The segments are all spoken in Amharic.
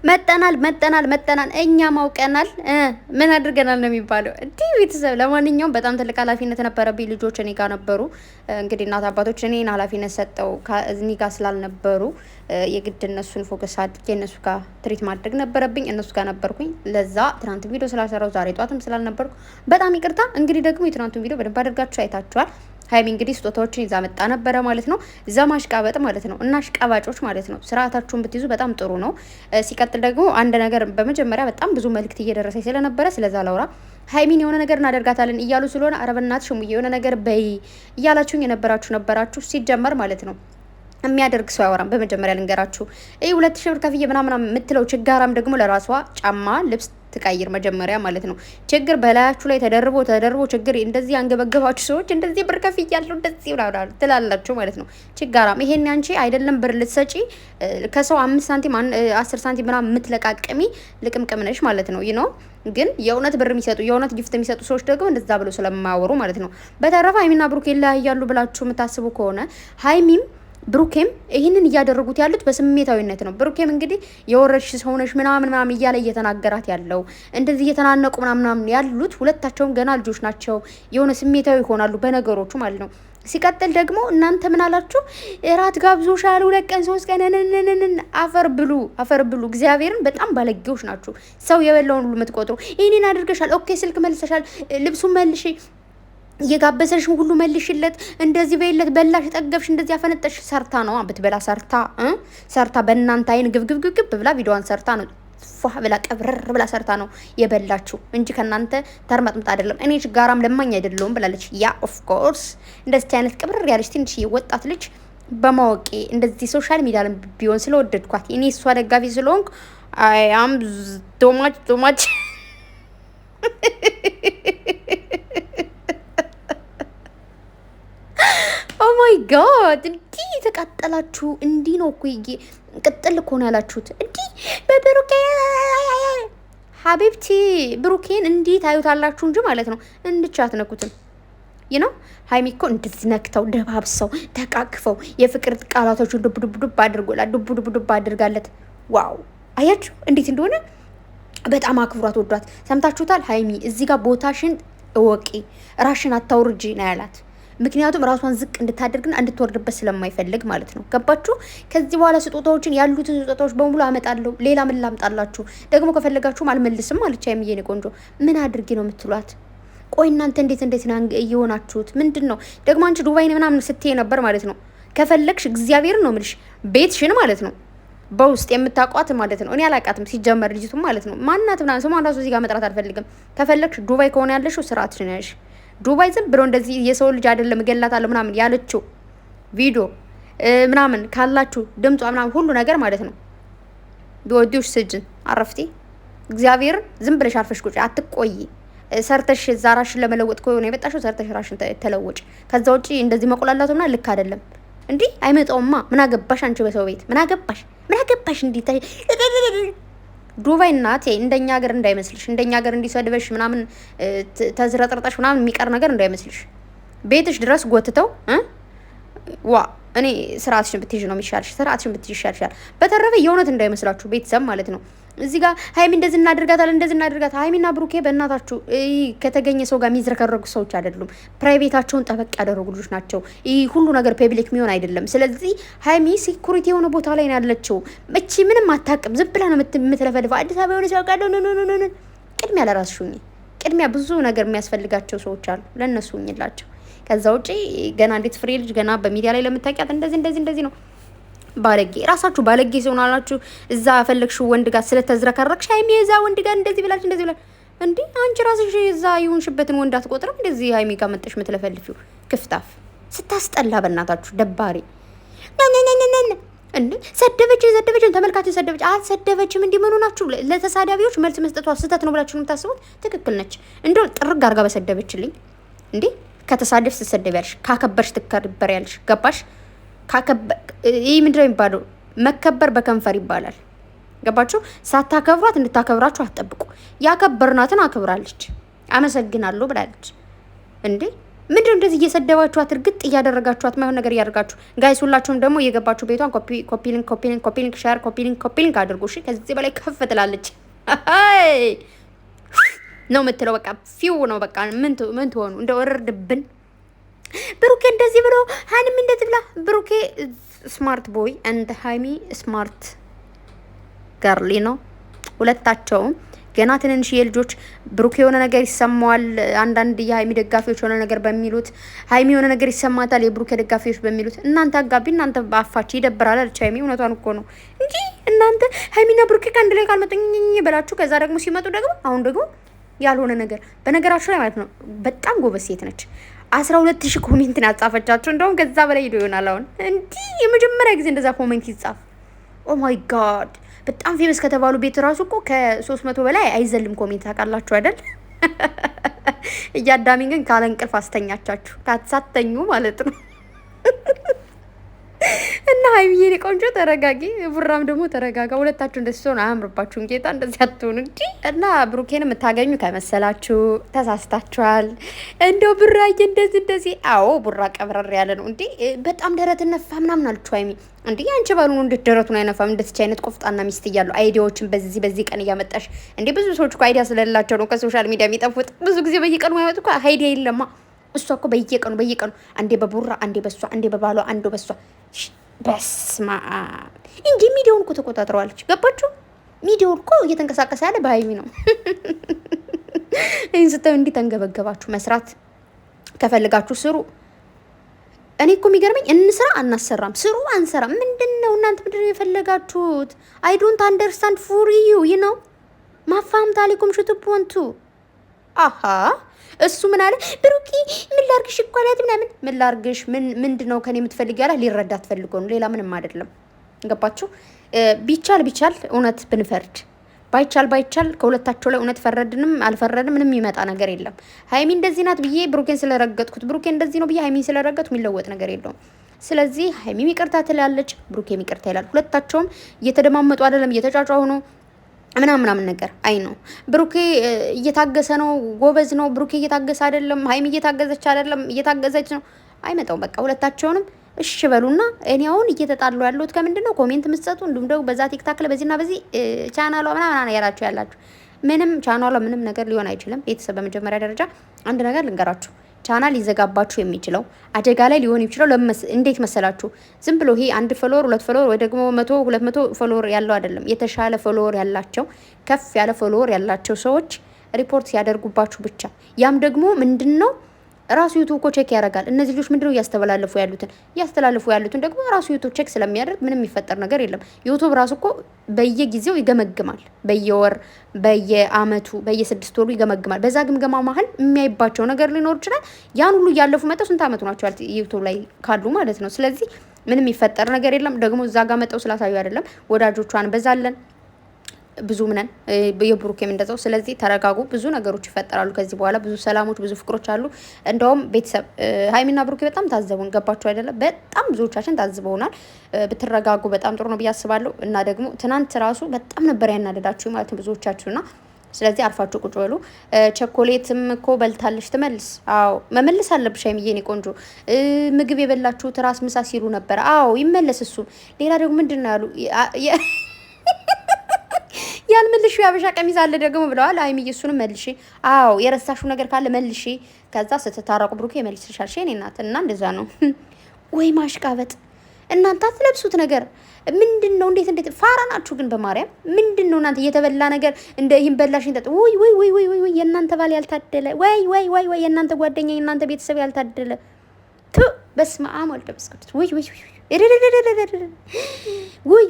መጠናል እኛ ማውቀናል ምን አድርገናል ነው የሚባለው። እንዲህ ቤተሰብ ለማንኛውም በጣም ትልቅ ኃላፊነት ነበረብኝ። ልጆች እኔ ጋር ነበሩ። እንግዲህ እናት አባቶች እኔን ኃላፊነት ሰጠው እኔ ጋር ስላልነበሩ የግድ እነሱን ፎከስ አድርጌ እነሱ ጋር ትሪት ማድረግ ነበረብኝ። እነሱ ጋር ነበርኩኝ። ለዛ ትናንት ቪዲዮ ስላልሰራው ዛሬ ጧትም ስላልነበርኩ በጣም ይቅርታ። እንግዲህ ደግሞ የትናንቱን ቪዲዮ በደንብ አድርጋችሁ አይታችኋል። ሀይሚ እንግዲህ ስጦታዎችን ይዛ መጣ ነበረ ማለት ነው። ዘማሽቃበጥ ማለት ነው እና አሽቃባጮች ማለት ነው። ስርዓታችሁን ብትይዙ በጣም ጥሩ ነው። ሲቀጥል ደግሞ አንድ ነገር በመጀመሪያ በጣም ብዙ መልእክት እየደረሰኝ ስለነበረ ስለዛ ላውራ። ሀይሚን የሆነ ነገር እናደርጋታለን እያሉ ስለሆነ አረበናት ሽሙዬ የሆነ ነገር በይ እያላችሁኝ ነበራችሁ ሲጀመር ማለት ነው። የሚያደርግ ሰው ያወራም። በመጀመሪያ ልንገራችሁ 2000 ብር ከፍዬ ምናምን የምትለው ችጋራም ደግሞ ለራሷ ጫማ ልብስ ትቀይር መጀመሪያ ማለት ነው። ችግር በላያችሁ ላይ ተደርቦ ችግር እንደዚህ አንገበገባችሁ ሰዎች እንደዚህ ብር ከፍያለሁ እንደዚህ ትላላችሁ ማለት ነው። ችጋራም ይሄን አንቺ አይደለም ብር ልትሰጪ ከሰው 5 ሳንቲም 10 ሳንቲም ምናምን የምትለቃቅሚ ልቅምቅም ነሽ ማለት ነው። ነው ግን የእውነት ብር የሚሰጡ የእውነት ጊፍት የሚሰጡ ሰዎች ደግሞ እንደዛ ብለው ስለማያወሩ ማለት ነው። በተረፈ ሀይሚና ብሩክ ይለያያሉ ብላችሁ የምታስቡ ከሆነ ሀይሚም ብሩኬም ይህንን እያደረጉት ያሉት በስሜታዊነት ነው። ብሩኬም እንግዲህ የወረድሽ ሰውነሽ ምናምን እያለ እየተናገራት ያለው እንደዚህ እየተናነቁ ምናምን ያሉት ሁለታቸውም ገና ልጆች ናቸው። የሆነ ስሜታዊ ይሆናሉ በነገሮቹ ማለት ነው። ሲቀጥል ደግሞ እናንተ ምን አላችሁ? እራት ጋብዞሻል 2 ቀን 3 ቀን አፈር ብሉ። እግዚአብሔርን በጣም ባለጌዎች ናችሁ። ሰው የበላውን ሁሉ የምትቆጥሩ ይህንን አድርገሻል፣ ኦኬ ስልክ መልሰሻል፣ ልብሱን መልሽ እየጋበዘሽ ሁሉ መልሽለት፣ እንደዚህ በይለት፣ በላሽ ጠገብሽ፣ እንደዚህ ያፈነጠሽ ሰርታ ነው ብትበላ ሰርታ በእናንተ አይን ግብግብግብ ብላ ቪዲዮዋን ሰርታ ነው ፏ ብላ ቀብረር ብላ ሰርታ ነው የበላችሁ እንጂ ከናንተ ተርመጥምጥ አይደለም። እኔ ችጋራም ለማኝ አይደለሁም ብላለች። ያ ኦፍ ኮርስ እንደዚህ አይነት ቀብረር ያለች ትንሽ ወጣት ልጅ በማወቄ እንደዚህ ሶሻል ሚዲያ ላይ ቢሆን ስለወደድኳት እኔ እሷ ደጋፊ ስለሆንኩ አይ አም ቶማች ኦ ማይ ጋድ እንዲህ የተቃጠላችሁ እንዲህ ነው እኮ ቅጥል እኮ ነው ያላችሁት። እንዲህ በብሩኬ ሀቢብቲ ብሩኬን እንዲህ ታዩታላችሁ እንጂ ማለት ነው እንድቻ አትነኩትም። ነው ሀይሚ እኮ እንደዚህ ነክተው ደባብሰው ተቃቅፈው የፍቅር ቃላቶቹን ዱብ አድርጋለት። ዋው አያችሁ እንዴት እንደሆነ በጣም አክብሯት ወዷት። ሰምታችሁታል። ሀይሚ እዚህ ጋር ቦታሽን እወቂ፣ ራሽን አታውርጂ ነው ያላት። ምክንያቱም ራሷን ዝቅ እንድታደርግና እንድትወርድበት ስለማይፈልግ ማለት ነው። ገባችሁ? ከዚህ በኋላ ያሉትን ስጦታዎች በሙሉ አመጣለሁ። ሌላ ምን ላምጣላችሁ? ደግሞ ከፈለጋችሁም አልመልስም አለች ሀይሚዬ ቆንጆ። ምን አድርጌ ነው የምትሏት? ቆይ እናንተ እንዴት ነው እየሆናችሁት? ምንድን ነው ደግሞ አንቺ ዱባይ ምናምን ስትይ ነበር ማለት ነው። ከፈለግሽ እግዚአብሔርን ነው የምልሽ ቤትሽን ማለት ነው በውስጥ የምታቋት ማለት ነው። እኔ አላቃትም ሲጀመር ልጅቱም ማለት ነው ማናት ምናምን ስሟን ራሱ እዚህ ጋር መጥራት አልፈልግም። ከፈለግሽ ዱባይ ከሆነ ያለሽው ስርዓትሽን ነሽ። ዱባይ ዝም ብሎ እንደዚህ የሰው ልጅ አይደለም እገላታለሁ ምናምን ያለችው ቪዲዮ ምናምን ካላችሁ ድምጿ ምናምን ሁሉ ነገር ማለት ነው ቢወዲውሽ ስጅን አረፍቲ እግዚአብሔር ዝም ብለሽ አርፈሽ ቁጭ አትቆይ። ሰርተሽ ዛራሽን ለመለወጥ ከሆነ የመጣሽው ሰርተሽ ራሽን ተለወጭ። ከዛ ውጪ እንደዚህ መቆላላቱና ልክ አይደለም። እንዲህ አይመጣውማ። ምን አገባሽ አንቺ በሰው ቤት ምን አገባሽ እንዲታይ ዱባይ እናቴ እንደኛ ሀገር እንዳይመስልሽ። እንደኛ ሀገር እንዲሰድበሽ ምናምን ተዝረጥርጠሽ ምናምን የሚቀር ነገር እንዳይመስልሽ። ቤትሽ ድረስ ጎትተው እኔ ስርዓትሽን ብትይዥ ነው የሚሻልሽ። ስርዓትሽን ብትይዥ ይሻልሻል። በተረፈ የእውነት እንዳይመስላችሁ ቤተሰብ ማለት ነው። እዚህ ጋር ሀይሚ እንደዚህ እናድርጋት። ሀይሚና ብሩኬ በእናታችሁ ከተገኘ ሰው ጋር የሚዝረከረጉ ሰዎች አይደሉም። ፕራይቬታቸውን ጠበቅ ያደረጉ ልጆች ናቸው። ሁሉ ነገር ፐብሊክ የሚሆን አይደለም። ስለዚህ ሀይሚ ሴኩሪቲ የሆነ ቦታ ላይ ነው ያለችው። እቺ ምንም አታውቅም። ዝም ብላ ነው የምትለፈልፈው። አዲስ አበባ የሆነ ሰው ጋር ቅድሚያ ለራስሽ ሁኚ። ቅድሚያ ብዙ ነገር የሚያስፈልጋቸው ሰዎች አሉ። ለእነሱ ሁኚላቸው። ከዛ ውጪ ገና እንዴት ፍሬ ልጅ ገና በሚዲያ ላይ ለምታውቂያት እንደዚህ ነው። ባለጌ ራሳችሁ ባለጌ ሲሆን አላችሁ እዛ ፈለግሽው ወንድ ጋር ስለተዝረከረክሽ ሀይሚ የዛ ወንድ ጋር እንደዚህ ብላች እንዴ አንቺ ራስሽ እዛ ይሁንሽበትን ወንድ አትቆጥርም? እንደዚህ ሀይሚ ጋር መጥተሽ የምትለፈልፊው ክፍታፍ ስታስጠላ በእናታችሁ ደባሪ እንዴ ሰደበችን ተመልካችን ሰደበች አልሰደበችም። እንዲህ ምን ሆናችሁ? ለተሳዳቢዎች መልስ መስጠቷ ስህተት ነው ብላችሁ የምታስቡት ትክክል ነች። እንደው ጥርግ አድርጋ በሰደበችልኝ እንዴ ከተሳደብሽ ትሰደቢያለሽ፣ ካከበርሽ ትከበሪያለሽ። ገባሽ? ይህ ምንድን ነው የሚባለው? መከበር በከንፈር ይባላል። ገባችሁ? ሳታከብሯት እንድታከብራችሁ አትጠብቁ። ያከበርናትን አክብራለች፣ አመሰግናለሁ ብላለች። እንዴ ምንድነው እንደዚህ እየሰደባችኋት እርግጥ እያደረጋችኋት ማይሆን ነገር እያደረጋችሁ ጋይስ፣ ሁላችሁም ደግሞ እየገባችሁ ቤቷን ኮፒ ሊንክ ሼር ኮፒ ሊንክ አድርጉ። እሺ ከዚህ በላይ ከፍ ትላለች ነው የምትለው። በቃ ፊው ነው በቃ ምን ትሆኑ እንደ ወረድብን። ብሩኬ እንደዚህ ብሎ ሃይሚ እንደዚህ ብላ፣ ብሩኬ ስማርት ቦይ አንድ ሃይሚ ስማርት ገርሊ ነው ሁለታቸውም። ገና ትንንሽ የልጆች ብሩክ የሆነ ነገር ይሰማዋል። አንዳንድ የሃይሚ ደጋፊዎች የሆነ ነገር በሚሉት ሃይሚ የሆነ ነገር ይሰማታል የብሩክ ደጋፊዎች በሚሉት። እናንተ አጋቢ እናንተ ባፋችሁ ይደብራል አለች ሃይሚ። እውነቷን እኮ ነው እንጂ እናንተ ሃይሚና ብሩክ ከአንድ ላይ ካልመጡኝ ብላችሁ ከዛ ደግሞ ሲመጡ ደግሞ አሁን ደግሞ ያልሆነ ነገር። በነገራችሁ ላይ ማለት ነው በጣም ጎበዝ ሴት ነች። 12,000 ኮሜንት ነው ያጻፈቻችሁ። እንደውም ከዛ በላይ ሄዶ ይሆናል። አሁን እንዲህ የመጀመሪያ ጊዜ እንደዛ ኮሜንት ይጻፍ። ኦ ማይ ጋድ በጣም ፌመስ ከተባሉ ቤት ራሱ እኮ ከ300 በላይ አይዘልም ኮሜንት ታውቃላችሁ አይደል? እያዳሚ ግን ካለ እንቅልፍ አስተኛቻችሁ ካትሳተኙ ማለት ነው። እና ሃይሚዬ እኔ ቆንጆ ተረጋጊ፣ ቡራም ደግሞ ተረጋጋ። ሁለታችሁ እንደዚህ ሆነ አያምርባችሁም። ጌታ እንደዚህ አትሆኑ እንጂ። እና ብሩኬን የምታገኙ ከመሰላችሁ ተሳስታችኋል። እንደው ብራዬ እንደዚህ አዎ ቡራ ቀብረር ያለ ነው እንዴ! በጣም ደረት ነፋ ምናምን አልችሁ ሃይሚ እንዴ! አንቺ ባሉ ነው እንዴት ደረቱን አይነፋም? እንደዚህ አይነት ቆፍጣና ሚስት እያሉ አይዲያዎችን በዚህ ቀን እያመጣሽ እንዴ! ብዙ ሰዎች እኮ አይዲያ ስለሌላቸው ነው ከሶሻል ሚዲያ የሚጠፉት። ብዙ ጊዜ በየቀኑ ማይወጡ እኮ አይዲያ የለማ። እሷ እኮ በየቀኑ አንዴ በቡራ አንዴ በሷ አንዴ በባሏ አንዴ በሷ በስማ እንጂ ሚዲያውን እኮ ተቆጣጥረዋለች። ገባችሁ? ሚዲያውን እኮ እየተንቀሳቀሰ ያለ በሃይሚ ነው። ይህን ስታዩ እንዲህ ተንገበገባችሁ። መስራት ከፈልጋችሁ ስሩ። እኔ እኮ የሚገርመኝ እንስራ አናሰራም፣ ስሩ አንሰራም። ምንድነው እናንተ ምንድነው የፈለጋችሁት? አይ ዶንት አንደርስታንድ ፎር ዩ ነው ማፋም ታሊኩም ሽቱፖንቱ አሃ እሱ ምን አለ ብሩኪ ምን ላርግሽ እኮ አላት ምናምን ምን ላርግሽ ምንድነው ከኔ የምትፈልጊ ያለ ሊረዳት ፈልጎ ነው፣ ሌላ ምንም አይደለም። ገባችሁ? ቢቻል እውነት ብንፈርድ ባይቻል ከሁለታቸው ላይ እውነት ፈረድንም አልፈረድንም ምንም የሚመጣ ነገር የለም። ሃይሚ እንደዚህ ናት ብዬ ብሩኬን ስለረገጥኩት ብሩኬን እንደዚህ ነው ብዬ ሃይሚ ስለረገጥኩ የሚለወጥ ነገር የለውም። ስለዚህ ሃይሚ ይቅርታ ትላለች፣ ብሩኬም ይቅርታ ይላል። ሁለታቸውም እየተደማመጡ አይደለም፣ እየተጫጫሁ ነው ምናምን ነገር አይ ነው። ብሩኬ እየታገሰ ነው፣ ጎበዝ ነው። ብሩኬ እየታገሰ አይደለም፣ ሃይሚ እየታገዘች አይደለም፣ እየታገዘች ነው። አይመጣውም በቃ ሁለታቸውንም እሺ በሉና። እኔ አሁን እየተጣሉ ያለሁት ከምንድነው ኮሜንት መስጠቱ እንዲሁም ደግሞ በዛ ቲክታክ ላይ በዚህና በዚህ ቻናሏ ምናምን ያላችሁ ምንም ቻናሏ ምንም ነገር ሊሆን አይችልም። ቤተሰብ በመጀመሪያ ደረጃ አንድ ነገር ልንገራችሁ፣ ቻናል ሊዘጋባችሁ የሚችለው አደጋ ላይ ሊሆን የሚችለው እንዴት መሰላችሁ? ዝም ብሎ ይሄ 1 ፎሎወር 2 ፎሎወር ወይ ደግሞ 100 200 ፎሎወር ያለው አይደለም። የተሻለ ፎሎወር ያላቸው ከፍ ያለ ፎሎወር ያላቸው ሰዎች ሪፖርት ሲያደርጉባችሁ ብቻ። ያም ደግሞ ምንድነው ራሱ ዩቲዩብ እኮ ቼክ ያደርጋል። እነዚህ ልጆች ምንድነው እያስተላለፉ ያሉትን ደግሞ ራሱ ዩቲዩብ ቼክ ስለሚያደርግ ምንም የሚፈጠር ነገር የለም። ዩቲዩብ ራሱ እኮ በየጊዜው ይገመግማል። በየወር በየአመቱ በየ6 ወሩ ይገመግማል። በዛ ግምገማ መሀል የሚያይባቸው ነገር ሊኖር ይችላል። ያን ሁሉ እያለፉ መጠው ስንት አመቱ ናቸው ዩቲዩብ ላይ ካሉ ማለት ነው። ስለዚህ ምንም የሚፈጠር ነገር የለም። ደግሞ እዛ ጋር መጠው ስላሳዩ አይደለም። ወዳጆቿን በዛለን ብዙ ምነን የብሩኬም እንደዛው። ስለዚህ ተረጋጉ። ብዙ ነገሮች ይፈጠራሉ ከዚህ በኋላ ብዙ ሰላሞች፣ ብዙ ፍቅሮች አሉ። እንደውም ቤተሰብ ሃይሚና ብሩኬ በጣም ታዘቡን። ገባችሁ አይደለም? በጣም ብዙዎቻችን ታዝበውናል። ብትረጋጉ በጣም ጥሩ ነው ብዬ አስባለሁ። እና ደግሞ ትናንት ራሱ በጣም ነበር ያናደዳችሁ ማለት ነው ብዙዎቻችሁና ስለዚህ አርፋችሁ ቁጭ በሉ። ቸኮሌትም እኮ በልታለች ትመልስ። አዎ መመለስ አለብሽ ሃይሚዬ የኔ ቆንጆ። ምግብ የበላችሁት ራስ ምሳ ሲሉ ነበር። አዎ ይመለስ እሱ። ሌላ ደግሞ ምንድነው ያሉ ያልመልሽ ያበሻ ቀሚስ አለ ደግሞ ብለዋል ሃይሚዬ። እሱንም መልሺ። አዎ የረሳሽው ነገር ካለ መልሺ። ከዛ ስትታረቁ ብሩኬ ይመልስልሻል። እኔ እናት እና እንደዛ ነው ወይ ማሽቃበጥ። እናንተ አትለብሱት ነገር ምንድነው? እንዴት ፋራ ናችሁ ግን በማርያም ምንድነው እናንተ? እየተበላ ነገር እንደ ይሄን በላሽ እንደ ወይ የእናንተ ባል ያልታደለ ወይ የእናንተ ጓደኛ የእናንተ ቤተሰብ ያልታደለ በስመ አብ ወልድ መንፈስ ቅዱስ ወይ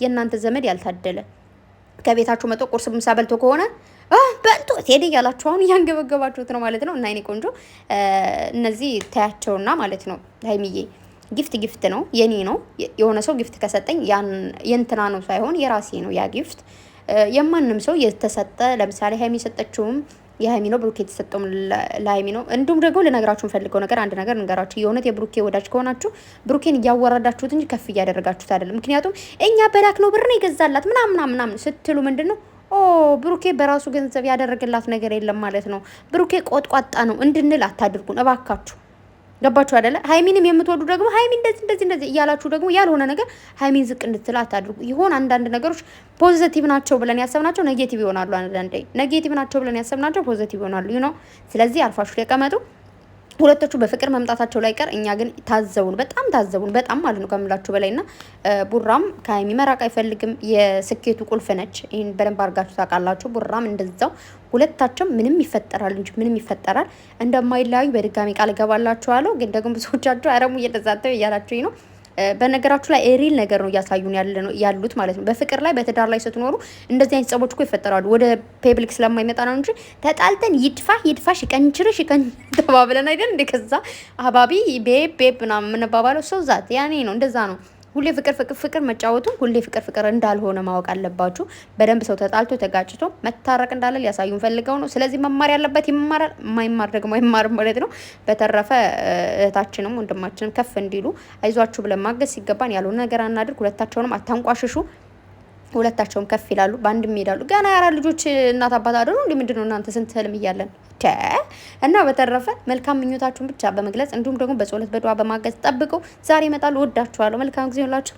የእናንተ ዘመድ ያልታደለ ከቤታችሁ መጥቶ ቁርስ ምሳ በልቶ ከሆነ በልቶ ቴዲ ያላችሁ አሁን እያንገበገባችሁት ነው ማለት ነው። እና እኔ ቆንጆ እነዚህ ታያቸውና ማለት ነው ሃይሚዬ ጊፍት ነው የኔ ነው። የሆነ ሰው ጊፍት ከሰጠኝ ያን የእንትና ነው ሳይሆን የራሴ ነው ያ ጊፍት። የማንም ሰው የተሰጠ ለምሳሌ ሃይሚ ሰጠችውም የሃይሚ ነው፣ ብሩኬ የተሰጠውም ለሃይሚ ነው። እንዲሁም ደግሞ ልነግራችሁ ፈልገው ነገር አንድ ነገር ልንገራችሁ። የእውነት የብሩኬ ወዳጅ ከሆናችሁ ብሩኬን እያወረዳችሁት እንጂ ከፍ እያደረጋችሁት አይደለም። ምክንያቱም እኛ በላክ ነው ብር ነው ይገዛላት ምናምን ስትሉ ምንድነው ኦ ብሩኬ በራሱ ገንዘብ ያደረገላት ነገር የለም ማለት ነው። ብሩኬ ቆጥቋጣ ነው እንድንል አታድርጉን እባካችሁ። ገባችሁ አይደለ? ሀይሚንም የምትወዱ ደግሞ ሀይሚ እንደዚህ እያላችሁ ደግሞ ያልሆነ ነገር ሀይሚን ዝቅ እንድትል አታድርጉ። ይሆን አንዳንድ ነገሮች ፖዚቲቭ ናቸው ብለን ያሰብናቸው ኔጌቲቭ ይሆናሉ። አንዳንዴ ኔጌቲቭ ናቸው ብለን ያሰብናቸው ፖዚቲቭ ይሆናሉ። ስለዚህ አልፋችሁ ተቀመጡ። ሁለቶቹ በፍቅር መምጣታቸው ላይ ቀር እኛ ግን ታዘቡን፣ በጣም ማለት ነው ከምላችሁ በላይና ቡራም ከሀይሚ መራቅ አይፈልግም። የስኬቱ ቁልፍ ነች። ይህን በደንብ አድርጋችሁ ታውቃላችሁ። ቡራም እንደዛው። ሁለታቸው ምንም ይፈጠራል እንጂ ምንም ይፈጠራል እንደማይለያዩ በድጋሚ ቃል እገባላችኋለሁ። ግን ደግሞ ብዙዎቻችሁ አረሙ እየተዛተው እያላችሁኝ ነው። በነገራችሁ ላይ ሪል ነገር ነው እያሳዩን ያሉት ማለት ነው። በፍቅር ላይ በትዳር ላይ ስትኖሩ እንደዚህ አይነት ጸቦች እኮ ይፈጠራሉ። ወደ ፔብሊክ ስለማይመጣ ነው እንጂ ተጣልተን ይድፋሽ ይቀንችርሽ ተባብለን አይደል እንደ ከዛ አባቢ ቤብ ምናምን የምንባባለው ሰው ዛት ያኔ ነው። እንደዛ ነው። ሁሌ ፍቅር መጫወቱ ሁሌ ፍቅር እንዳልሆነ ማወቅ አለባችሁ። በደንብ ሰው ተጣልቶ ተጋጭቶ መታረቅ እንዳለ ሊያሳዩን ፈልገው ነው። ስለዚህ መማር ያለበት ይማራል፣ የማይማር ደግሞ አይማርም ማለት ነው። በተረፈ እህታችንም ወንድማችንም ከፍ እንዲሉ አይዟችሁ ብለን ማገዝ ሲገባን ያልሆነ ነገር አናድርግ። ሁለታቸውንም አታንቋሽሹ። ሁለታቸውም ከፍ ይላሉ፣ በአንድም ይሄዳሉ። ገና ያራ ልጆች እናት አባት አይደሉ እንዴ? ምንድነው እናንተ ስንት ህልም እያለን እና በተረፈ መልካም ምኞታችሁን ብቻ በመግለጽ እንዲሁም ደግሞ በጸሎት በዱዓ በማገዝ ጠብቀው ዛሬ ይመጣሉ። ወዳችኋለሁ። መልካም ጊዜ ሁላችሁ